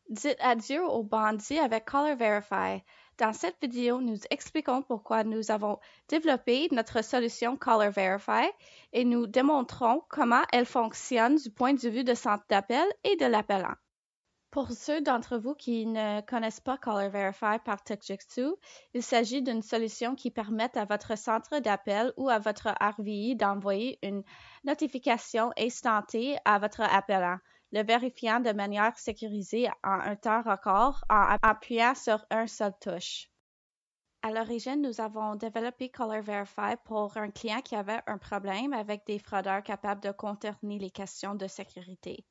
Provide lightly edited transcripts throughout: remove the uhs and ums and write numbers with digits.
Dites adieu aux bandits avec Caller Verify. Dans cette vidéo, nous expliquons pourquoi nous avons développé notre solution Caller Verify et nous démontrons comment elle fonctionne du point de vue de centre d'appel et de l'appelant. Pour ceux d'entre vous qui ne connaissent pas Caller Verify par TechJux2, il s'agit d'une solution qui permet à votre centre d'appel ou à votre RVI d'envoyer une notification instantanée à votre appelant, le vérifiant de manière sécurisée en un temps record en appuyant sur un seul touche. À l'origine, nous avons développé Caller Verify pour un client qui avait un problème avec des fraudeurs capables de contourner les questions de sécurité.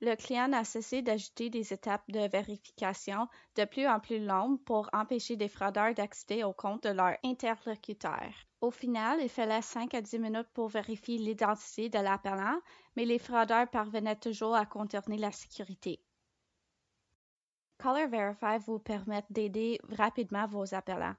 Le client n'a cessé d'ajouter des étapes de vérification de plus en plus longues pour empêcher des fraudeurs d'accéder au compte de leur interlocuteur. Au final, il fallait 5 à 10 minutes pour vérifier l'identité de l'appelant, mais les fraudeurs parvenaient toujours à contourner la sécurité. Caller Verify vous permet d'aider rapidement vos appelants.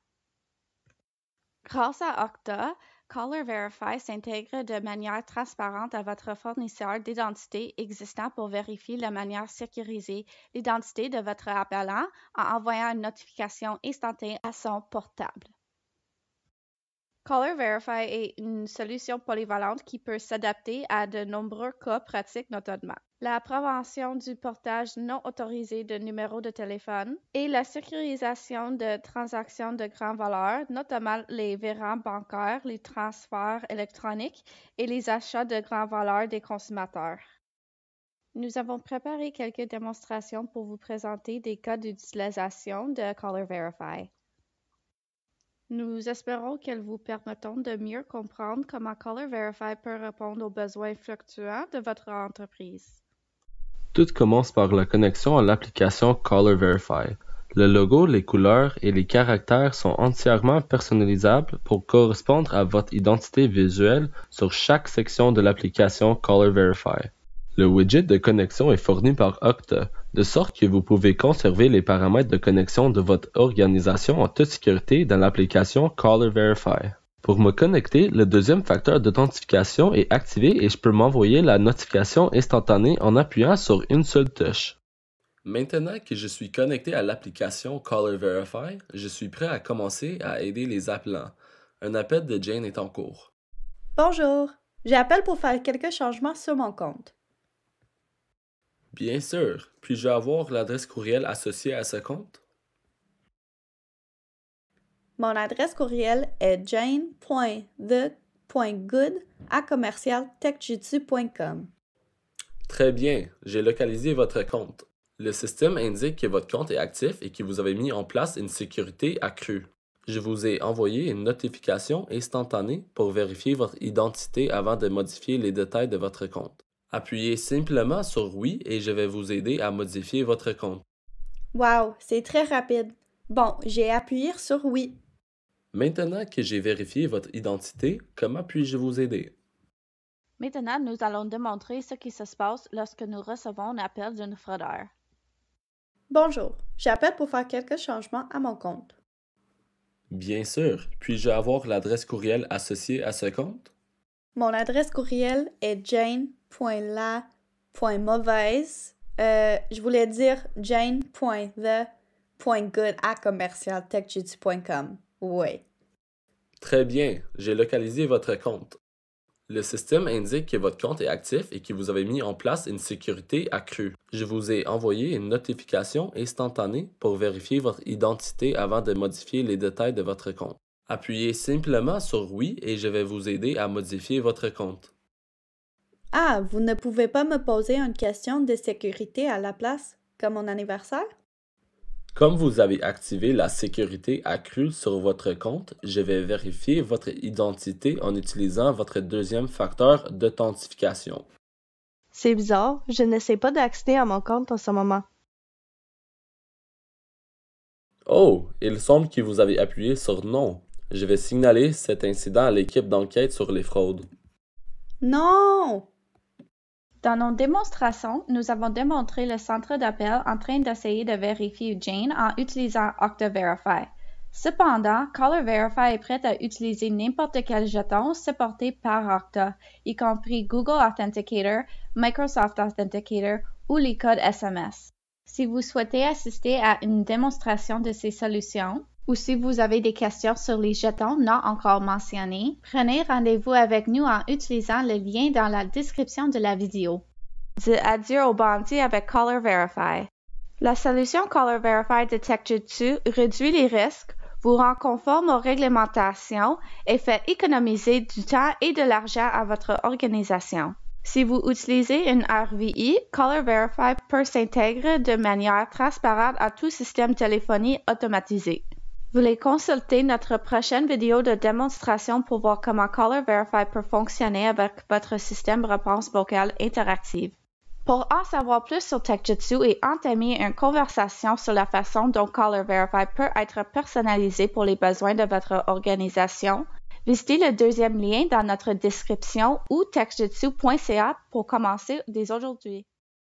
Grâce à Okta, Caller Verify s'intègre de manière transparente à votre fournisseur d'identité existant pour vérifier de manière sécurisée l'identité de votre appelant en envoyant une notification instantanée à son portable. Caller Verify est une solution polyvalente qui peut s'adapter à de nombreux cas pratiques notamment la prévention du portage non autorisé de numéros de téléphone et la sécurisation de transactions de grande valeur, notamment les virements bancaires, les transferts électroniques et les achats de grande valeur des consommateurs. Nous avons préparé quelques démonstrations pour vous présenter des cas d'utilisation de Caller Verify. Nous espérons qu'elles vous permettront de mieux comprendre comment Caller Verify peut répondre aux besoins fluctuants de votre entreprise. Tout commence par la connexion à l'application Caller Verify. Le logo, les couleurs et les caractères sont entièrement personnalisables pour correspondre à votre identité visuelle sur chaque section de l'application Caller Verify. Le widget de connexion est fourni par Okta, de sorte que vous pouvez conserver les paramètres de connexion de votre organisation en toute sécurité dans l'application Caller Verify. Pour me connecter, le deuxième facteur d'authentification est activé et je peux m'envoyer la notification instantanée en appuyant sur une seule touche. Maintenant que je suis connecté à l'application Caller Verify, je suis prêt à commencer à aider les appelants. Un appel de Jane est en cours. Bonjour, j'appelle pour faire quelques changements sur mon compte. Bien sûr. Puis-je avoir l'adresse courriel associée à ce compte? Mon adresse courriel est jane.the.good@commercialtechjutsu.com. Très bien, j'ai localisé votre compte. Le système indique que votre compte est actif et que vous avez mis en place une sécurité accrue. Je vous ai envoyé une notification instantanée pour vérifier votre identité avant de modifier les détails de votre compte. Appuyez simplement sur oui et je vais vous aider à modifier votre compte. Wow, c'est très rapide. Bon, j'ai appuyé sur oui. Maintenant que j'ai vérifié votre identité, comment puis-je vous aider? Maintenant, nous allons démontrer ce qui se passe lorsque nous recevons un appel d'un fraudeur. Bonjour, j'appelle pour faire quelques changements à mon compte. Bien sûr. Puis-je avoir l'adresse courriel associée à ce compte? Mon adresse courriel est jane.la.mauvaise. Je voulais dire jane.the.good@commercialtechjutsu.com. Oui. Très bien, j'ai localisé votre compte. Le système indique que votre compte est actif et que vous avez mis en place une sécurité accrue. Je vous ai envoyé une notification instantanée pour vérifier votre identité avant de modifier les détails de votre compte. Appuyez simplement sur oui et je vais vous aider à modifier votre compte. Ah, vous ne pouvez pas me poser une question de sécurité à la place, comme mon anniversaire? Comme vous avez activé la sécurité accrue sur votre compte, je vais vérifier votre identité en utilisant votre deuxième facteur d'authentification. C'est bizarre, je ne sais pas d'accéder à mon compte en ce moment. Oh, il semble que vous avez appuyé sur non. Je vais signaler cet incident à l'équipe d'enquête sur les fraudes. Non! Dans nos démonstrations, nous avons démontré le centre d'appel en train d'essayer de vérifier Jane en utilisant Okta Verify. Cependant, Caller Verify est prête à utiliser n'importe quel jeton supporté par Okta, y compris Google Authenticator, Microsoft Authenticator ou les codes SMS. Si vous souhaitez assister à une démonstration de ces solutions, ou si vous avez des questions sur les jetons non encore mentionnés, prenez rendez-vous avec nous en utilisant le lien dans la description de la vidéo. Dis adieu au bandit avec Caller Verify. La solution Caller Verify de TechJitsu réduit les risques, vous rend conforme aux réglementations et fait économiser du temps et de l'argent à votre organisation. Si vous utilisez une RVI, Caller Verify peut s'intégrer de manière transparente à tout système téléphonie automatisé. Voulez consulter notre prochaine vidéo de démonstration pour voir comment Caller Verify peut fonctionner avec votre système réponse vocale interactive. Pour en savoir plus sur TechJitsu et entamer une conversation sur la façon dont Caller Verify peut être personnalisé pour les besoins de votre organisation, visitez le deuxième lien dans notre description ou techjitsu.ca pour commencer dès aujourd'hui.